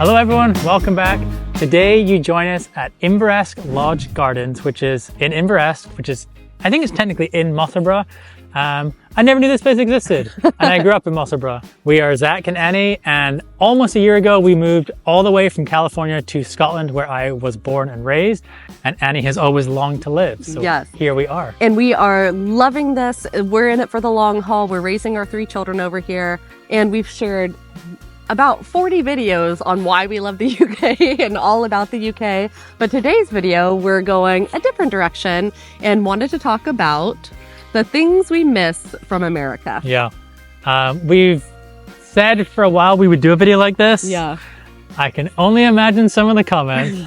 Hello everyone, welcome back. Today you join us at Inverest Lodge Gardens, which is in Inverest, which is, I think it's technically in Mossabra. I never knew this place existed, and I grew up in Mossabra. We are Zach and Annie, and almost a year ago we moved all the way from California to Scotland, where I was born and raised, and Annie has always longed to live, so yes. Here we are. And we are loving this. We're in it for the long haul. We're raising our 3 children over here, and we've shared about 40 videos on why we love the UK and all about the UK. But today's video, we're going a different direction and wanted to talk about the things we miss from America. Yeah. We've said for a while we would do a video like this. Yeah. I can only imagine some of the comments.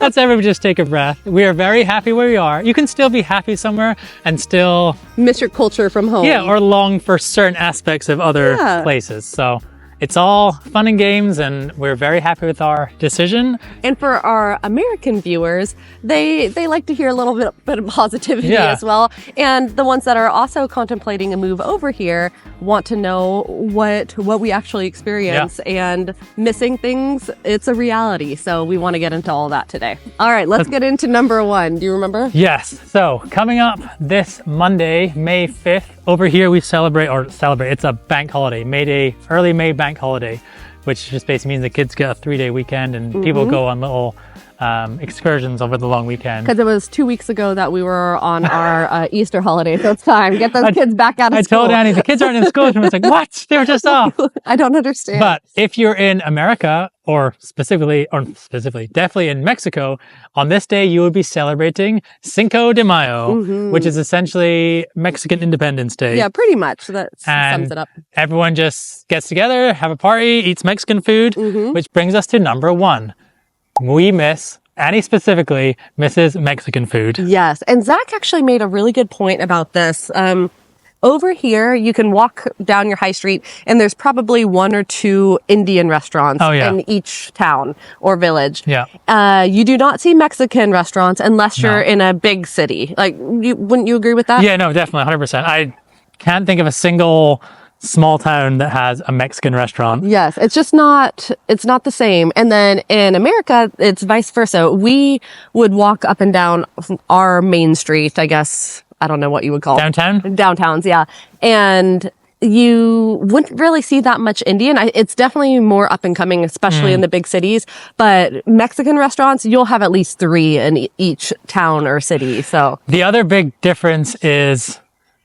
Let's everybody just take a breath. We are very happy where we are. You can still be happy somewhere and still miss your culture from home. Yeah, or long for certain aspects of other places. So it's all fun and games, and we're very happy with our decision. And for our American viewers, they like to hear a little bit of positivity as well. And the ones that are also contemplating a move over here want to know what we actually experience and missing things. It's a reality. So we want to get into all that today. All right, let's get into number 1. Do you remember? Yes. So coming up this Monday, May 5th, over here we celebrate, it's a bank holiday, early May bank holiday, which just basically means the kids get a 3-day weekend and people go on little excursions over the long weekend. Because it was 2 weeks ago that we were on our Easter holiday, so it's time. Get those kids back out of school. I told Annie, the kids aren't in school. And I was like, what? They were just off. I don't understand. But if you're in America, or definitely in Mexico, on this day you will be celebrating Cinco de Mayo, which is essentially Mexican Independence Day. Yeah, pretty much. That sums it up. Everyone just gets together, have a party, eats Mexican food, which brings us to number 1. Annie specifically misses Mexican food. Yes, and Zach actually made a really good point about this. Over here, you can walk down your high street and there's probably 1 or 2 Indian restaurants in each town or village. Yeah. You do not see Mexican restaurants unless you're in a big city. Like, wouldn't you agree with that? Yeah, no, definitely, 100%. I can't think of a single small town that has a Mexican restaurant. Yes, it's not the same. And then in America, it's vice versa. We would walk up and down our main street, I guess. I don't know what you would call downtown? Downtowns, yeah. And you wouldn't really see that much Indian. It's definitely more up and coming, especially in the big cities. But Mexican restaurants, you'll have at least 3 in each town or city. So the other big difference is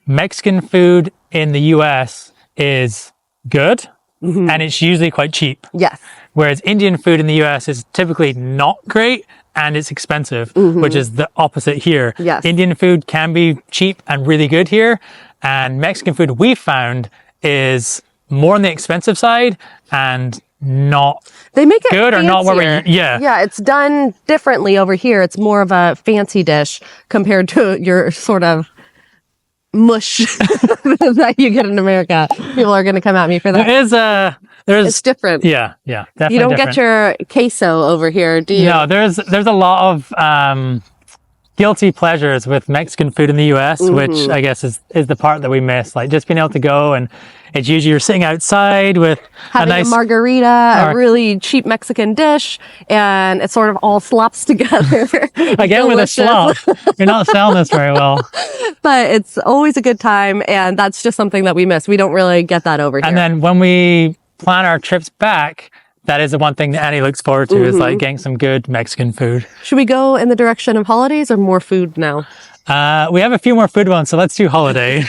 Mexican food in the US is good and it's usually quite cheap. Yes. Whereas Indian food in the US is typically not great and it's expensive, which is the opposite here. Yes. Indian food can be cheap and really good here, and Mexican food we found is more on the expensive side and not they make it good fancier. Or not what we're yeah, it's done differently over here. It's more of a fancy dish compared to your sort of mush that you get in America. People are going to come at me for that. It's different. Yeah, definitely. You don't get your queso over here, do you? No, there's a lot of guilty pleasures with Mexican food in the US, which I guess is the part that we miss. Like just being able to go, and it's usually you're sitting outside with having a margarita, a really cheap Mexican dish, and it sort of all slops together. Again, with a slop. You're not selling this very well. But it's always a good time, and that's just something that we miss. We don't really get that over here. And then when we plan our trips back, that is the one thing that Annie looks forward to, is like getting some good Mexican food. Should we go in the direction of holidays or more food now? We have a few more food ones, so let's do holiday.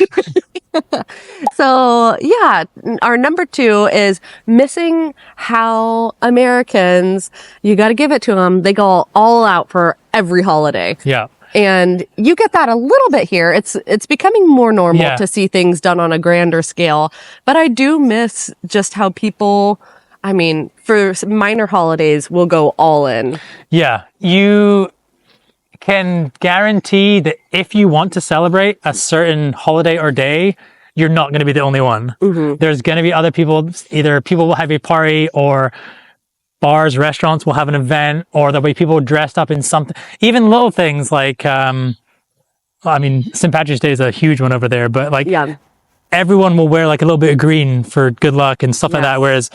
So yeah, our number 2 is missing how Americans, you got to give it to them, they go all out for every holiday. Yeah. And you get that a little bit here. It's becoming more normal to see things done on a grander scale. But I do miss just how people, I mean, for minor holidays, will go all in. Yeah. You can guarantee that if you want to celebrate a certain holiday or day, you're not going to be the only one. There's going to be other people, either people will have a party, or bars, restaurants will have an event, or there'll be people dressed up in something, even little things like, I mean, St. Patrick's Day is a huge one over there, but like everyone will wear like a little bit of green for good luck and stuff like that. Whereas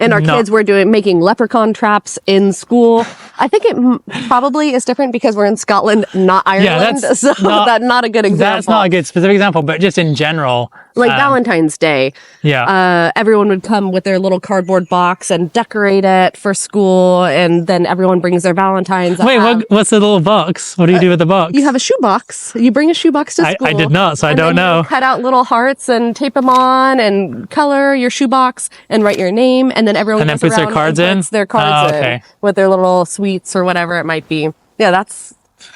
And our kids were making leprechaun traps in school. I think it probably is different because we're in Scotland, not Ireland. that's so that's not a good example. That's not a good specific example, but just in general. Like Valentine's Day. Yeah. Everyone would come with their little cardboard box and decorate it for school. And then everyone brings their Valentines. Wait, what's the little box? What do you do with the box? You have a shoebox. You bring a shoebox to school. I did not, so I don't know. You cut out little hearts and tape them on and color your shoebox and write your name. And then everyone goes puts around their cards and puts their cards in with their little sweets or whatever it might be. Yeah, that's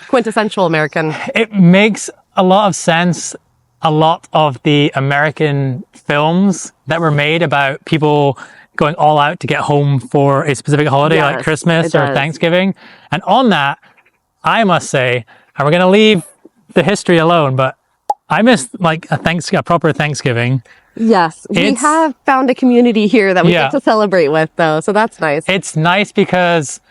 quintessential American. It makes a lot of sense. A lot of the American films that were made about people going all out to get home for a specific holiday, like Christmas or Thanksgiving. And on that, I must say, and we're going to leave the history alone, but I miss like a proper Thanksgiving. Yes, we have found a community here that we get to celebrate with, though, so that's nice. It's nice because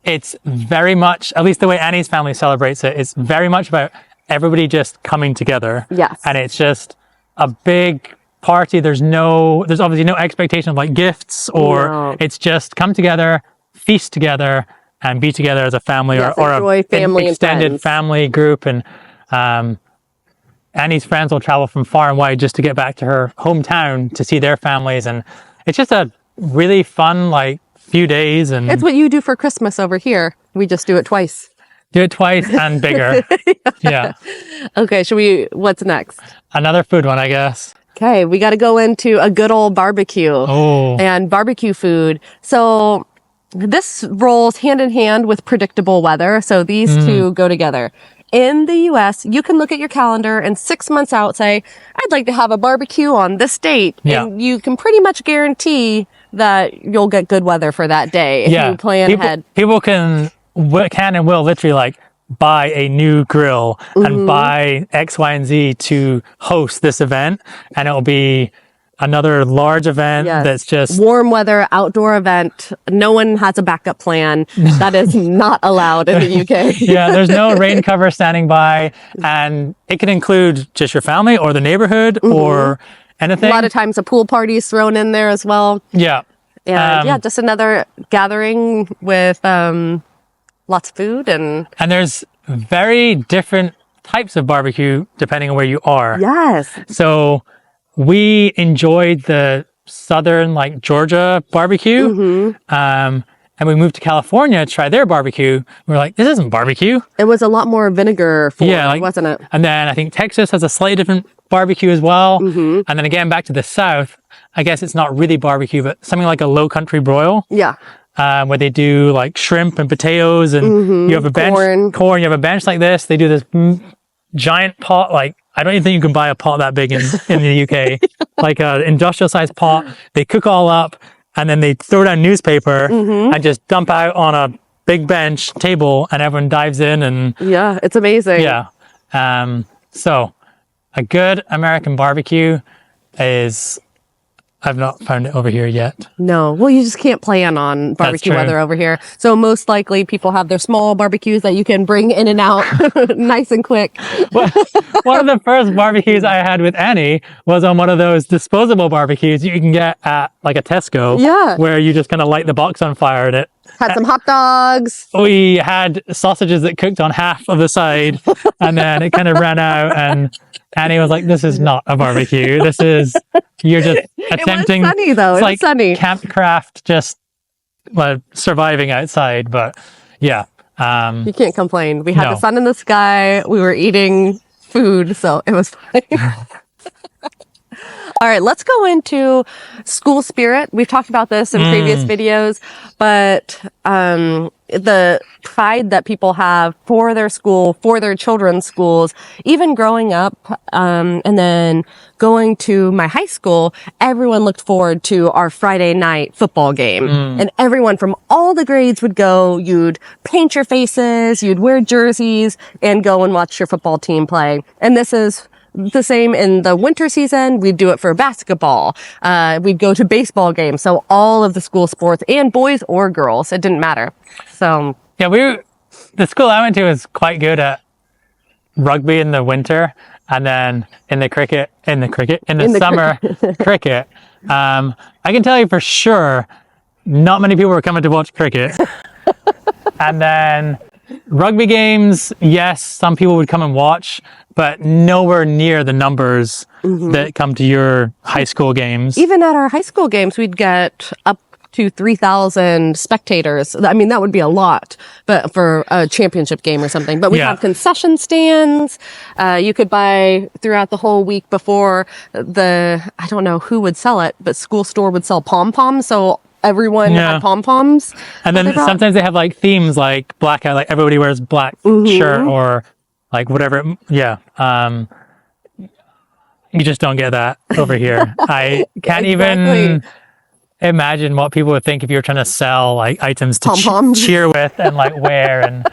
it's very much, at least the way Annie's family celebrates it, it's very much about everybody just coming together. Yes. And it's just a big party. There's obviously no expectation of like gifts or it's just come together, feast together, and be together as a family or a family extended family group. And Annie's friends will travel from far and wide just to get back to her hometown to see their families. And it's just a really fun, like, few days. And it's what you do for Christmas over here. We just do it twice. Do it twice and bigger. Yeah. Okay, what's next? Another food one, I guess. Okay, we got to go into a good old barbecue. And barbecue food. So this rolls hand in hand with predictable weather. So these two go together. In the US, you can look at your calendar and 6 months out say, I'd like to have a barbecue on this date. Yeah. And you can pretty much guarantee that you'll get good weather for that day if you plan ahead. People can and will literally like buy a new grill and buy X, Y, and Z to host this event. And it'll be another large event that's just warm weather, outdoor event. No one has a backup plan. That is not allowed in the UK. Yeah, there's no rain cover standing by. And it can include just your family or the neighborhood or anything. A lot of times a pool party is thrown in there as well. Yeah. And just another gathering with lots of food. And there's very different types of barbecue depending on where you are. Yes. So we enjoyed the southern, like Georgia barbecue. And we moved to California to try their barbecue. We were like, this isn't barbecue. It was a lot more vinegar forward, wasn't it? And then I think Texas has a slightly different barbecue as well. And then again, back to the South, I guess it's not really barbecue, but something like a low country broil. Yeah. Where they do like shrimp and potatoes and you have a bench, corn, you have a bench like this. They do this giant pot, like, I don't even think you can buy a pot that big in the UK, like an industrial sized pot. They cook all up and then they throw down newspaper and just dump out on a big bench table and everyone dives in and yeah, it's amazing. Yeah. So a good American barbecue is, I've not found it over here yet. No. Well, you just can't plan on barbecue weather over here. So most likely people have their small barbecues that you can bring in and out nice and quick. One of the first barbecues I had with Annie was on one of those disposable barbecues you can get at like a Tesco. Yeah. Where you just kind of light the box on fire and it. Had some hot dogs. We had sausages that cooked on half of the side and then it kind of ran out and Annie was like, this is not a barbecue. This is, you're just attempting. It was sunny though. It's it like was sunny. Campcraft, just surviving outside. But yeah. You can't complain. We had the sun in the sky. We were eating food. So it was fine. All right, let's go into school spirit. We've talked about this in previous videos, but the pride that people have for their school, for their children's schools, even growing up, and then going to my high school, everyone looked forward to our Friday night football game. And everyone from all the grades would go. You'd paint your faces, you'd wear jerseys, and go and watch your football team play. And this is the same in the winter season. We'd do it for basketball. We'd go to baseball games. So all of the school sports, and boys or girls, it didn't matter. So yeah, the school I went to was quite good at rugby in the winter, and then in the summer cricket. I can tell you for sure not many people were coming to watch cricket. And then rugby games, yes, some people would come and watch, but nowhere near the numbers that come to your high school games. Even at our high school games, we'd get up to 3,000 spectators. I mean, that would be a lot, but for a championship game or something. But we have concession stands. You could buy throughout the whole week before I don't know who would sell it, but school store would sell pom-poms. So everyone had pom-poms. And then sometimes they have like themes like blackout, like everybody wears black shirt or like whatever. You just don't get that over here. I can't even imagine what people would think if you were trying to sell like items to cheer with and like wear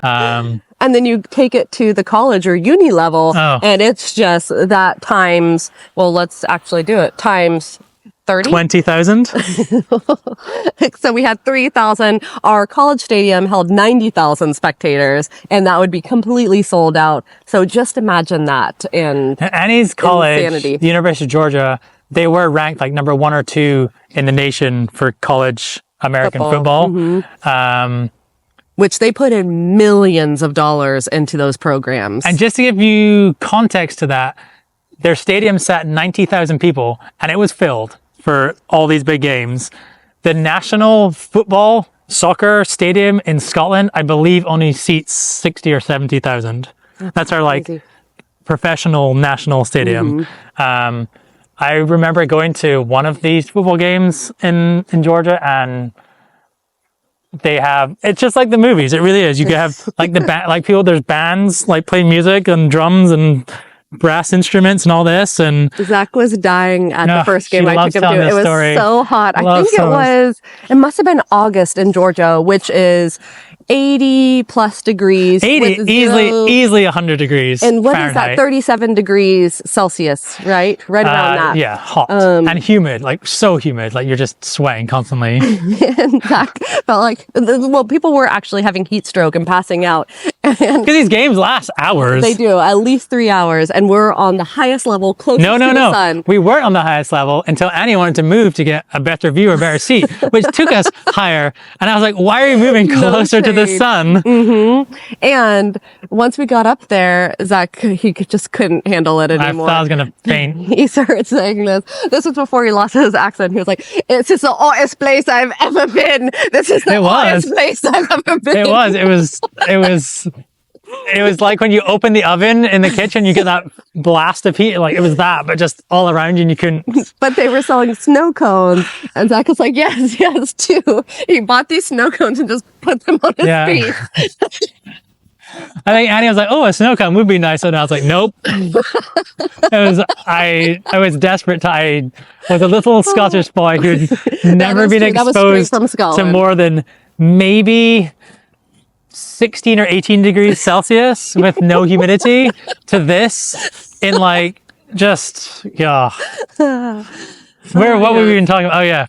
and then you take it to the college or uni level and it's just that times, well, let's actually do it, times 30? 20,000. So we had 3,000. Our college stadium held 90,000 spectators, and that would be completely sold out. So just imagine that. And Annie's college, the University of Georgia, they were ranked like number 1 or 2 in the nation for college American football. Which they put in millions of dollars into those programs. And just to give you context to that, their stadium sat 90,000 people, and it was filled for all these big games. The national football soccer stadium in Scotland, I believe, only seats 60 or 70,000. That's our like professional national stadium. I remember going to one of these football games in Georgia, and they have, it's just like the movies. It really is. You could have like there's bands like playing music and drums and brass instruments and all this. And Zach was dying at the first game I took him to. It was story. so hot. I think it must have been August in Georgia, which is 80 plus degrees. 80, easily 100 degrees. And what Fahrenheit. is that? 37 degrees Celsius, right? Right around that. Yeah, hot and humid, like so humid, like you're just sweating constantly. And Zach felt like, well, people were actually having heat stroke and passing out. Because these games last hours. They do, at least 3 hours. And we're on the highest level, closest to the sun. We weren't on the highest level until Annie wanted to move to get a better view or better seat, which took us higher. And I was like, why are you moving closer to the sun? And once we got up there, Zach, he just couldn't handle it anymore. I thought I was going to faint. He started saying this. This was before he lost his accent. He was like, "This is the hottest place I've ever been. This is the hottest place I've ever been." It was like when you open the oven in the kitchen, you get that blast of heat. Like it was that, but just all around you and you couldn't. But they were selling snow cones. And Zach was like, yes, too. He bought these snow cones and just put them on his feet. I think Annie was like, "Oh, a snow cone would be nice." And I was like, "Nope." I was desperate I was a little Scottish boy who'd never been exposed to more than maybe 16 or 18 degrees Celsius with no humidity to this in like just what were we even talking about? Oh yeah,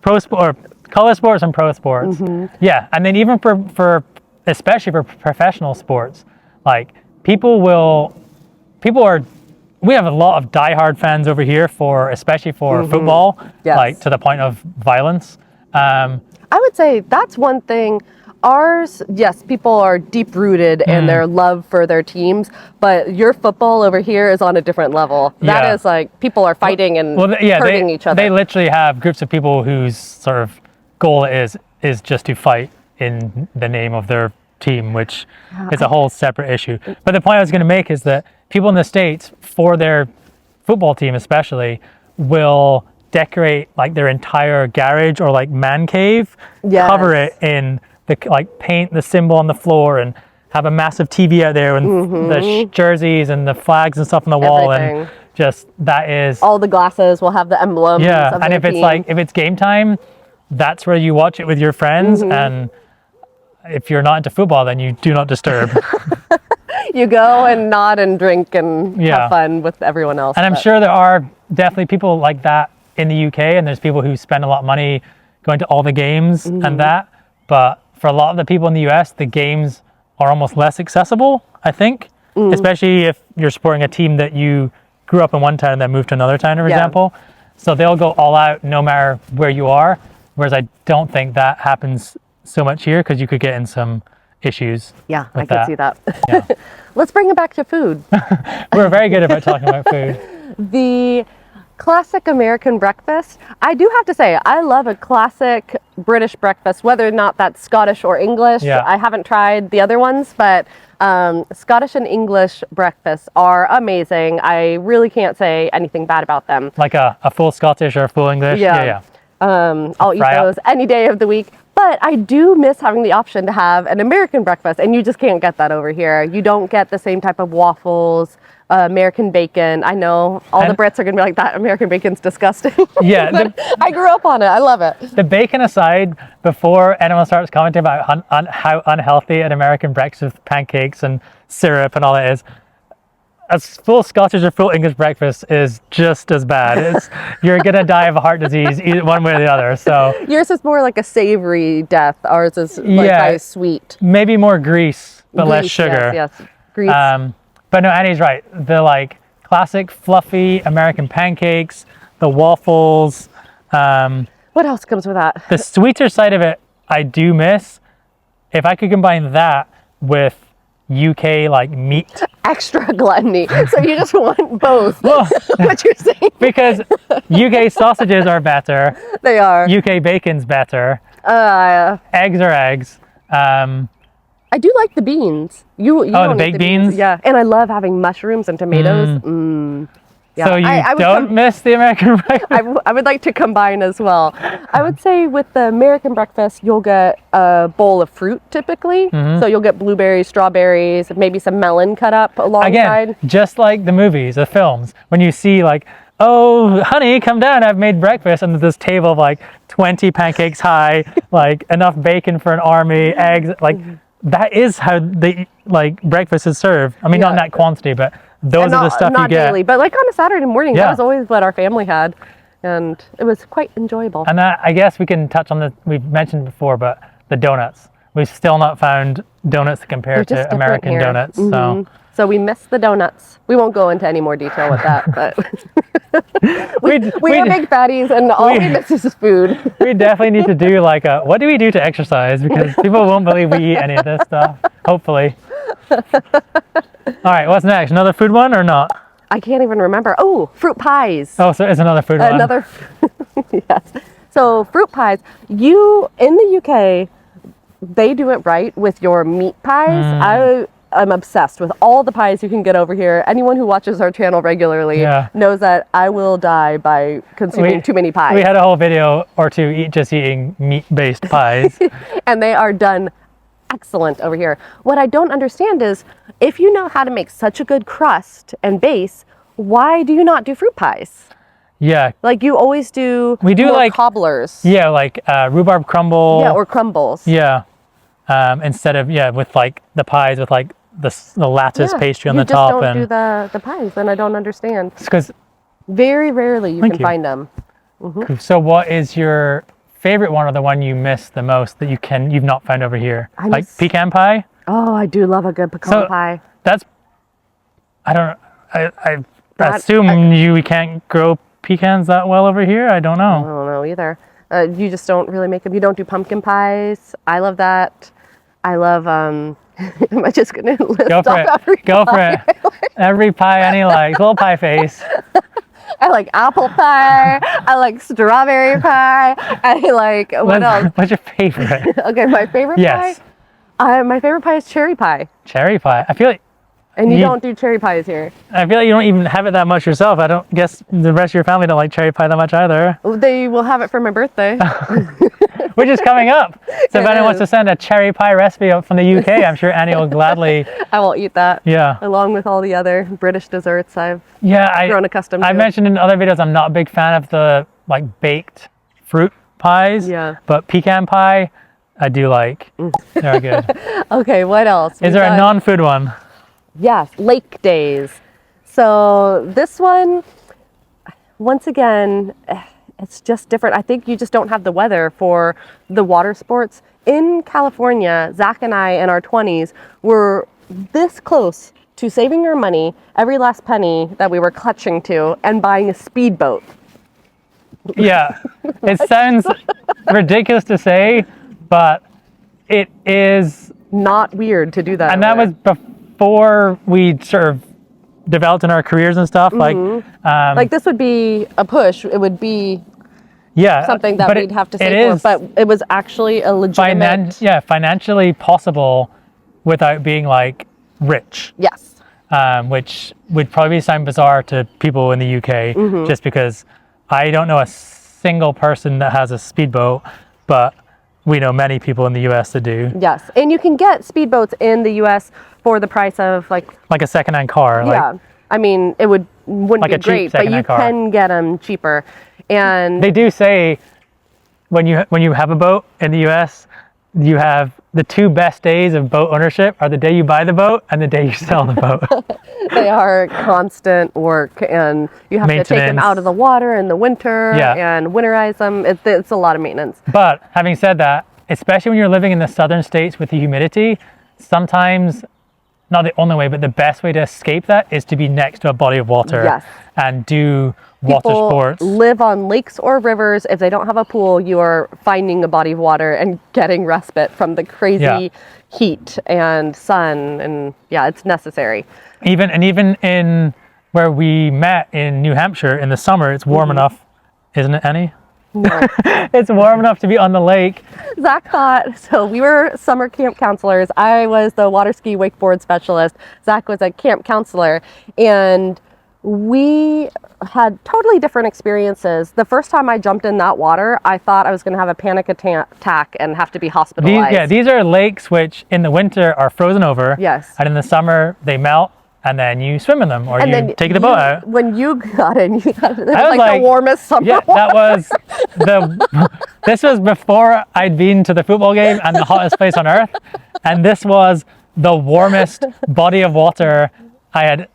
pro sport, color sports and pro sports. Yeah, and then even for especially for professional sports, like we have a lot of diehard fans over here especially for football, like to the point of violence. I would say that's one thing. Ours, yes, people are deep-rooted in their love for their teams, but your football over here is on a different level. That is like, people are fighting and hurting each other. They literally have groups of people whose sort of goal is just to fight in the name of their team, which is a whole separate issue. But the point I was going to make is that people in the States, for their football team especially, will decorate like their entire garage or like man cave, cover it in paint the symbol on the floor and have a massive TV out there and the jerseys and the flags and stuff on the wall. And just that is all the glasses will have the emblems. Yeah, and if it's game time, that's where you watch it with your friends. And if you're not into football, then you do not disturb. You go and nod and drink and have fun with everyone else. And I'm sure there are definitely people like that in the UK, and there's people who spend a lot of money going to all the games and that. But for a lot of the people in the US, the games are almost less accessible, I think, especially if you're supporting a team that you grew up in one town and then moved to another town, for example. So they'll go all out no matter where you are. Whereas I don't think that happens so much here because you could get in some issues. Yeah, I with could that. see that. Yeah. Let's bring it back to food. We're very good about talking about food. The classic American breakfast. I do have to say, I love a classic British breakfast, whether or not that's Scottish or English. Yeah. I haven't tried the other ones, but Scottish and English breakfasts are amazing. I really can't say anything bad about them. Like a full Scottish or a full English? Yeah. I'll eat Fry up. those any day of the week. But I do miss having the option to have an American breakfast, and you just can't get that over here. You don't get the same type of waffles, American bacon. I know all the Brits are going to be like, that American bacon's disgusting. Yeah. But I grew up on it. I love it. The bacon aside, before anyone starts commenting about how unhealthy an American breakfast with pancakes and syrup and all that is, a full Scottish or full English breakfast is just as bad. You're going to die of a heart disease either one way or the other. So Yours is more like a savory death. Ours is like Yeah. by sweet. maybe more grease, but less Grease, sugar. Yes, yes. Grease. But no, Annie's right. The like classic fluffy American pancakes, the waffles, What else comes with that? the sweeter side of it, I do miss. If I could combine that with UK like meat, Extra gluttony. So you just want both. well, What you're saying? because UK sausages are better, They are. UK bacon's better, Uh, eggs are eggs. I do like the beans. You the don't eat baked beans? Yeah, and I love having mushrooms and tomatoes. Yeah. So you I would don't miss the American breakfast? I would like to combine as well. I would say with the American breakfast, you'll get a bowl of fruit typically. Mm-hmm. So you'll get blueberries, strawberries, maybe some melon cut up alongside. Again, just like the movies, the films, when you see like, oh, honey, come down, I've made breakfast, and there's this table of like 20 pancakes high, like enough bacon for an army, eggs, like that is how the like breakfast is served. I mean, not in that quantity, but those And are the stuff you not get. daily, but like on a Saturday morning, Yeah. that was always what our family had. And it was quite enjoyable. And that, I guess we can touch on we've mentioned before, but the donuts. We've still not found donuts to compare They're just to different American here. donuts. Mhm. So we miss the donuts. We won't go into any more detail with that, but we are big fatties, and all we miss is food. We definitely need to do like what do we do to exercise? Because people won't believe we eat any of this stuff. Hopefully. All right, what's next? Another food one or not? I can't even remember. Oh, fruit pies. Oh, so it's another food one. Another, yes. So fruit pies. In the UK, they do it right with your meat pies. I'm obsessed with all the pies you can get over here. Anyone who watches our channel regularly knows that I will die by consuming too many pies. We had a whole video or two just eating meat-based pies. And they are done excellent over here. What I don't understand is, if you know how to make such a good crust and base, why do you not do fruit pies? Yeah. Like you always do. We do more like cobblers. Yeah, like rhubarb crumble. Yeah, or crumbles. Yeah. Instead of with like the pies with like the lattice pastry on the top. You just don't do the pies, then I don't understand. Because very rarely you can find them. So what is your favorite one, or the one you miss the most that you've not found over here? Like pecan pie? Oh, I do love a good pecan pie. That's I assume you can't grow pecans that well over here. I don't know. I don't know either. You just don't really make them. You don't do pumpkin pies. I love that. I love am I just gonna list Go for it. Go for it. Every pie Annie likes. Little pie face. I like apple pie. I like strawberry pie. I like what else? What's your favorite? Okay, my favorite Yes. pie. My favorite pie is cherry pie. Cherry pie. I feel like And you don't do cherry pies here. I feel like you don't even have it that much yourself. I don't guess the rest of your family don't like cherry pie that much either. They will have it for my birthday. Which is coming up. So if anyone wants to send a cherry pie recipe up from the UK, I'm sure Annie will gladly. I will eat that. Yeah. Along with all the other British desserts I've grown accustomed to. I mentioned in other videos I'm not a big fan of the like baked fruit pies. Yeah. But pecan pie, I do like. They're good. Okay, what else? Is there a non-food one? Yes, lake days. So this one, once again, it's just different. I think you just don't have the weather for the water sports. In California, Zach and I in our 20s were this close to saving our money, every last penny that we were clutching to, and buying a speedboat. Yeah. It sounds ridiculous to say, but it is not weird to do that. And that was before we sort of developed in our careers and stuff. Like this would be a push. It would be something that we'd have to save for, but it was actually a legitimate... financially possible without being like rich. Yes. Which would probably sound bizarre to people in the UK, just because I don't know a single person that has a speedboat, but we know many people in the US that do. Yes, and you can get speedboats in the US for the price of like a secondhand car. Yeah, I mean, it wouldn't like be great, but you can get them cheaper. And they do say when you have a boat in the US, you have the 2 best days of boat ownership are the day you buy the boat and the day you sell the boat. They are constant work, and you have to take them out of the water in the winter and winterize them. It's a lot of maintenance. But having said that, especially when you're living in the southern states with the humidity, sometimes, not the only way, but the best way to escape that is to be next to a body of water and do water sports. Live on lakes or rivers. If they don't have a pool, you are finding a body of water and getting respite from the crazy heat and sun, and it's necessary. Even in where we met in New Hampshire in the summer, it's warm enough, isn't it, Annie? No. It's warm enough to be on the lake. Zach so we were summer camp counselors. I was the water ski wakeboard specialist. Zach was a camp counselor, and we had totally different experiences. The first time I jumped in that water, I thought I was going to have a panic attack and have to be hospitalized. These are lakes which in the winter are frozen over. Yes. And in the summer they melt, and then you swim in them, or you take the boat out. When you got in, it was like the warmest summer water. That was this was before I'd been to the football game and the hottest place on earth, and this was the warmest body of water I had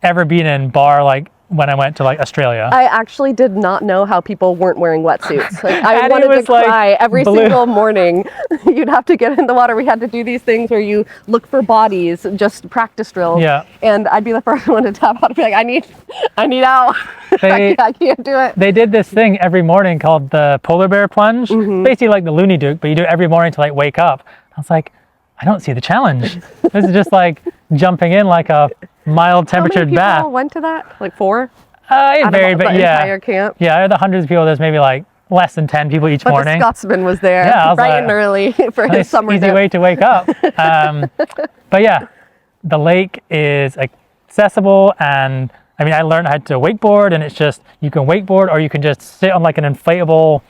ever been in, bar like when I went to like Australia. I actually did not know how people weren't wearing wetsuits. Like, I wanted to cry every single morning. You'd have to get in the water. We had to do these things where you look for bodies, just practice drills. Yeah. And I'd be the first one to tap out and be like, I need out. I can't do it. They did this thing every morning called the polar bear plunge. Basically like the loony Duke, but you do it every morning to like wake up. I was like, I don't see the challenge. This is just like jumping in like a mild temperatured bath. How many people went to that? Like 4? It varied, but entire camp? Yeah, out of the hundreds of people, there's maybe like less than 10 people each morning. But the Scotsman was there bright and early for his summer easy way to wake up. But yeah, the lake is accessible, and I mean, I learned how to wakeboard, and it's just, you can wakeboard or you can just sit on like an inflatable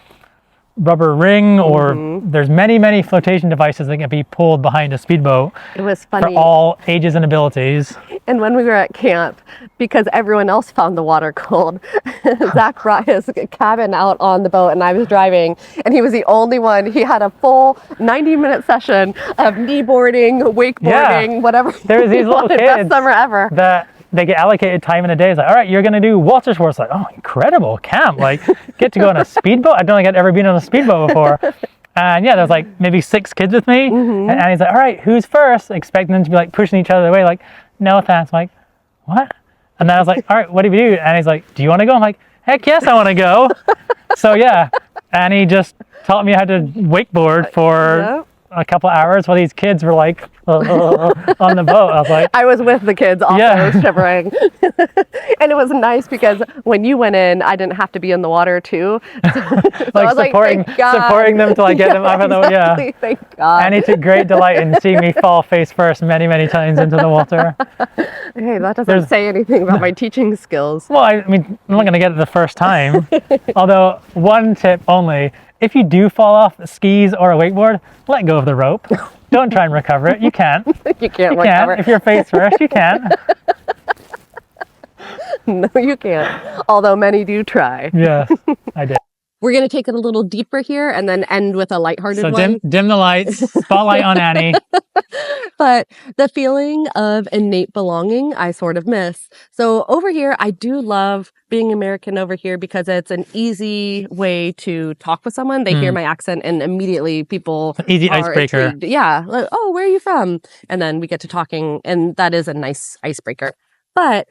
rubber ring, or there's many flotation devices that can be pulled behind a speedboat. It was funny. For all ages and abilities. And when we were at camp, because everyone else found the water cold, Zach brought his cabin out on the boat and I was driving, and he was the only one. He had a full 90-minute session of kneeboarding, wakeboarding, whatever. There's these little kids. Best summer ever. That they get allocated time in a day. It's like, all right, you're going to do water sports. Like, oh, incredible camp. Like, get to go on a speedboat. I don't think I'd ever been on a speedboat before. And yeah, there was like maybe 6 kids with me. And he's like, all right, who's first? Expecting them to be like pushing each other away. Like, no thanks. I'm like, what? And then I was like, all right, what do we do? And he's like, do you want to go? I'm like, heck yes, I want to go. So yeah. And he just taught me how to wakeboard for a couple hours while these kids were like on the boat. I was like, I was with the kids also shivering. And it was nice because when you went in, I didn't have to be in the water too. So like I was supporting them to like get them up of the Thank God. And he took great delight in seeing me fall face first many times into the water. Hey, that doesn't say anything about my teaching skills. Well, I mean, I'm not going to get it the first time. Although, one tip only, if you do fall off skis or a wakeboard, let go of the rope. Don't try and recover it. You can't. You can't recover it. If you're face first, you can't. No, you can't. Although many do try. Yeah, I did. We're going to take it a little deeper here and then end with a lighthearted one. So dim the lights, spotlight on Annie. But the feeling of innate belonging, I sort of miss. So over here, I do love being American over here because it's an easy way to talk with someone. They hear my accent and immediately people easy are icebreaker. Intrigued. Yeah. Like, oh, where are you from? And then we get to talking, and that is a nice icebreaker. But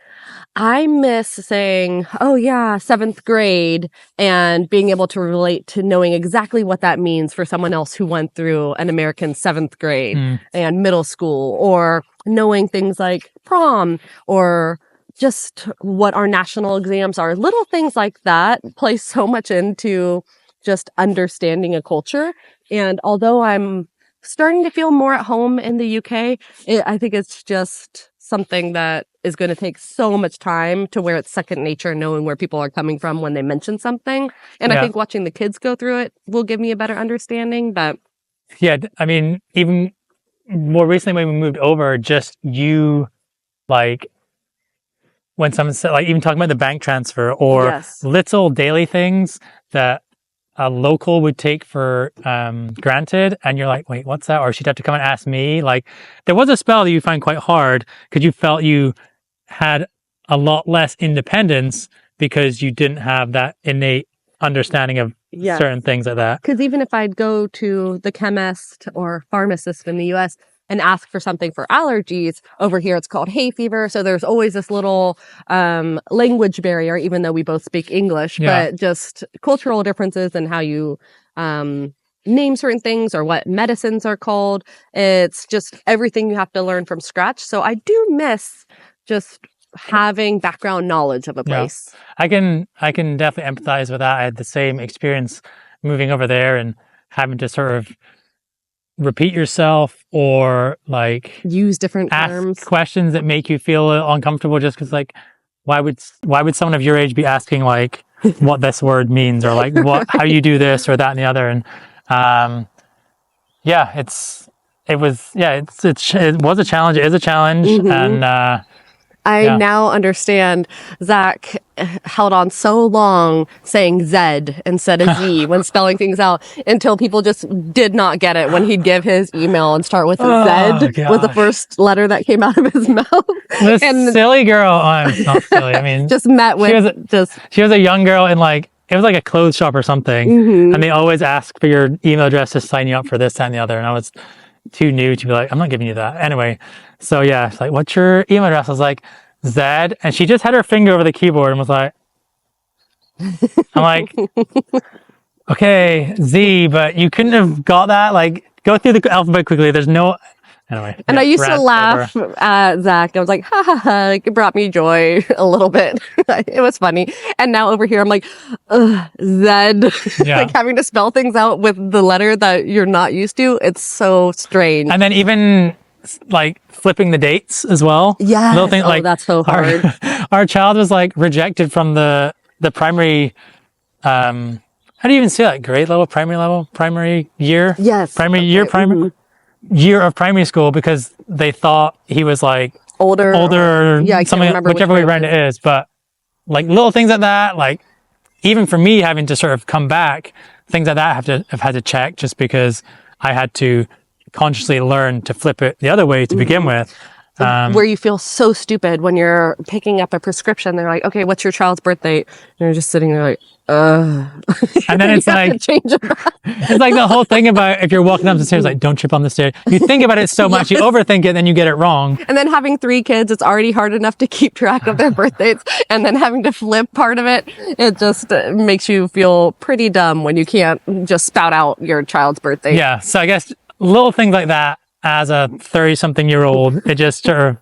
I miss saying, oh yeah, 7th grade, and being able to relate to knowing exactly what that means for someone else who went through an American 7th grade and middle school, or knowing things like prom, or just what our national exams are. Little things like that play so much into just understanding a culture. And although I'm starting to feel more at home in the UK, I think it's just something that is going to take so much time to where it's second nature, knowing where people are coming from when they mention something. And I think watching the kids go through it will give me a better understanding. But yeah, I mean, even more recently when we moved over, just you, like, when someone said, like, even talking about the bank transfer or little daily things that a local would take for granted, and you're like, wait, what's that? Or she'd have to come and ask me. Like, there was a spell that you find quite hard because you felt you had a lot less independence because you didn't have that innate understanding of certain things like that. Because even if I'd go to the chemist or pharmacist in the US and ask for something for allergies, over here it's called hay fever. So there's always this little language barrier, even though we both speak English, but just cultural differences in how you name certain things or what medicines are called. It's just everything you have to learn from scratch. So I do miss just having background knowledge of a place. I can definitely empathize with that. I had the same experience moving over there and having to sort of repeat yourself or like use different terms, ask questions that make you feel uncomfortable just because, like, why would someone of your age be asking like what this word means or like how you do this or that and the other. And it was a challenge. It is a challenge. And I now understand Zach held on so long saying Z instead of Z when spelling things out until people just did not get it when he'd give his email and start with Z was the first letter that came out of his mouth. This silly girl. Oh, I'm not silly. I mean, just met with she was a young girl in like, it was like a clothes shop or something. And they always ask for your email address to sign you up for this, that, and the other. And I was too new to be like, I'm not giving you that. Anyway, so yeah, it's like, what's your email address? I was like, Z. And she just had her finger over the keyboard and was like, I'm like, okay, Z, but you couldn't have got that. Like, go through the alphabet quickly. There's no... Anyway. And I used to laugh at Zach. I was like, ha ha ha. Like, it brought me joy a little bit. It was funny. And now over here, I'm like, Z. Like having to spell things out with the letter that you're not used to. It's so strange. And then even like flipping the dates as well. Yeah. Little thing, like, that's so hard. Our child was like rejected from the primary, how do you even say that? Grade level, primary year? Yes. Primary year, year of primary school because they thought he was like older or something, whichever way around it is. But like little things like that, like even for me having to sort of come back, things like that I've had to check just because I had to consciously learn to flip it the other way to begin with. Where you feel so stupid when you're picking up a prescription. They're like, okay, what's your child's birth date? And you're just sitting there like, and then it's like, change it back. It's like the whole thing about if you're walking up the stairs, like, don't trip on the stairs. You think about it so much, you overthink it, then you get it wrong. And then having 3 kids, it's already hard enough to keep track of their birth dates. And then having to flip part of it, it just makes you feel pretty dumb when you can't just spout out your child's birthday. Yeah. So I guess little things like that as a 30-something-year-old, it just sort of,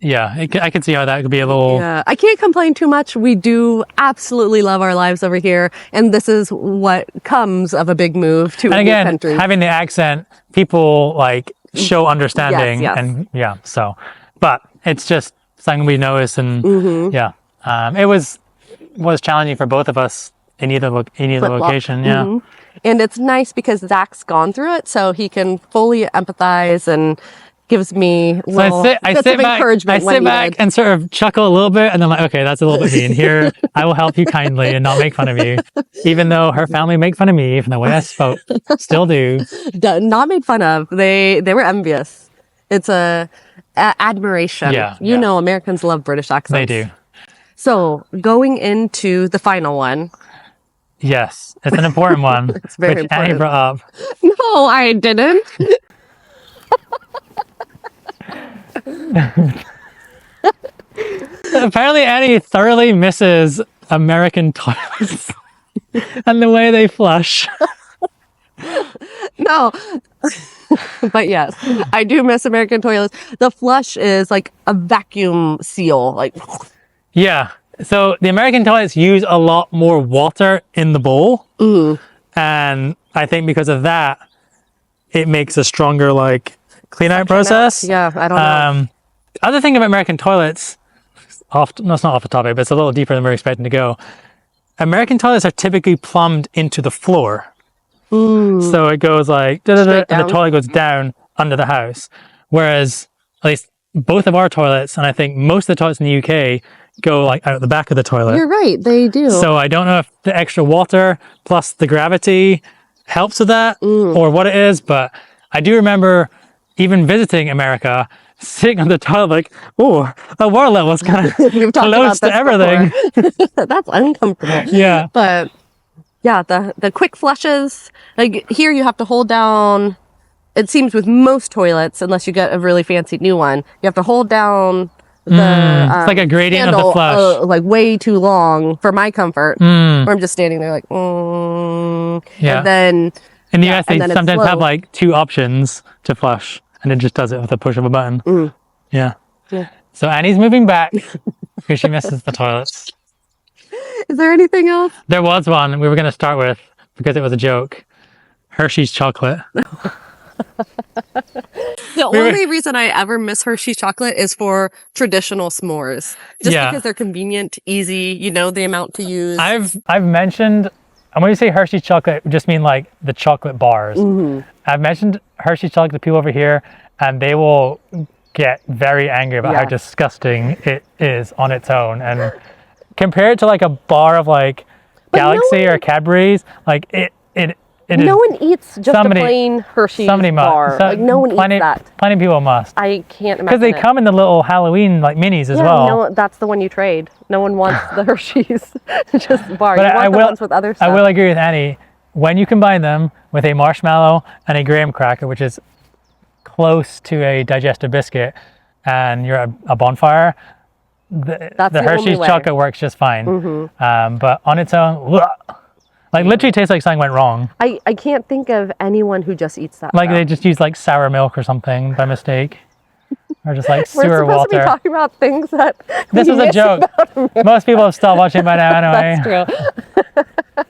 I could see how that could be a little... Yeah, I can't complain too much. We do absolutely love our lives over here. And this is what comes of a big move to a new country. Having the accent, people like show understanding. Yes. And but it's just something we notice. And it was challenging for both of us in either location. Yeah. And it's nice because Zach's gone through it, so he can fully empathize and gives me little bits of encouragement. I sit back and sort of chuckle a little bit, and then like, okay, that's a little bit mean. Here, I will help you kindly and not make fun of you, even though her family make fun of me from the way I spoke. Still do. Not made fun of. They were envious. It's admiration. You know, Americans love British accents. They do. So going into the final one. Yes, it's an important one. It's very important. Annie brought up. No, I didn't. Apparently Annie thoroughly misses American toilets and the way they flush. No. But yes, I do miss American toilets. The flush is like a vacuum seal. Like, Yeah. So the American toilets use a lot more water in the bowl. And I think because of that, it makes a stronger like clean out process. yeah, I don't know. Other thing about American toilets, no, it's not off the topic, but it's a little deeper than we're expecting to go. American toilets are typically plumbed into the floor. So it goes like, and the toilet goes down under the house. Whereas, at least both of our toilets, and I think most of the toilets in the UK, go like out the back of the toilet. You're right, they do. So I don't know if the extra water plus the gravity helps with that or what it is, but I do remember even visiting America, sitting on the toilet like, oh, the water level is kind of close to everything. That's uncomfortable. Yeah. But yeah, the quick flushes, like here you have to hold down, it seems with most toilets, unless you get a really fancy new one, you have to hold down the it's like a gradient of the flush. Like way too long for my comfort. Where I'm just standing there like, Yeah. And then in the US, they sometimes have like 2 options to flush, and it just does it with a push of a button. Yeah. So Annie's moving back because she misses the toilets. Is there anything else? There was one we were going to start with because it was a joke. Hershey's chocolate. The only reason I ever miss Hershey's chocolate is for traditional s'mores. Just because they're convenient, easy, you know the amount to use. I've mentioned, and when you say Hershey's chocolate, we just mean like the chocolate bars. I've mentioned Hershey's chocolate to people over here, and they will get very angry about how disgusting it is on its own. And compare it to like a bar of like Galaxy or Cadbury's, like it no one eats just a plain Hershey's bar. Like no one eats that. Plenty of people must. I can't imagine. Because they come in the little Halloween like minis as well. No, that's the one you trade. No one wants the Hershey's just bar. But you want the ones with other stuff. I will agree with Annie. When you combine them with a marshmallow and a graham cracker, which is close to a digestive biscuit, and you're at a bonfire, the Hershey's chocolate works just fine. But on its own, like literally tastes like something went wrong. I can't think of anyone who just eats that. Like they just use like sour milk or something by mistake. Or just like sewer We're supposed water. to be talking about things that this was a joke. Most people have stopped watching by now anyway. That's true.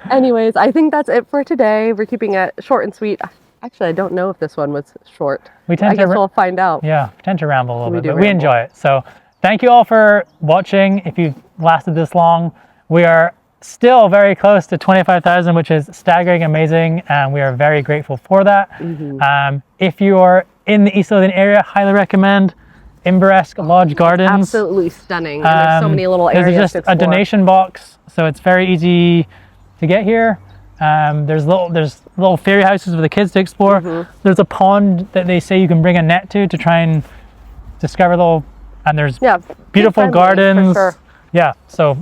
Anyways, I think that's it for today. We're keeping it short and sweet. Actually, I don't know if this one was short. I guess we'll find out. Yeah, we tend to ramble a little bit, but we enjoy it. So thank you all for watching. If you've lasted this long, we are still very close to 25,000, which is staggering, amazing, and we are very grateful for that. If you are in the East Lothian area, highly recommend Inveresk Lodge Gardens. Absolutely stunning. And there's so many little areas There's just to explore. a donation box, so it's very easy to get here. There's little fairy houses for the kids to explore. There's a pond that they say you can bring a net to try and discover and there's beautiful gardens. For sure. Yeah, so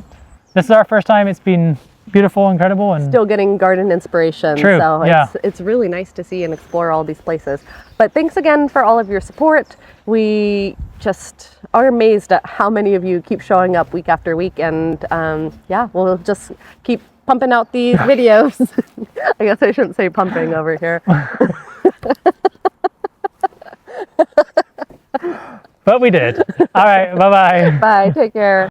this is our first time. It's been beautiful, incredible, and still getting garden inspiration. True. So it's really nice to see and explore all these places. But thanks again for all of your support. We just are amazed at how many of you keep showing up week after week, and we'll just keep pumping out these videos. I guess I shouldn't say pumping over here. But we did. All right, bye-bye. Bye, take care.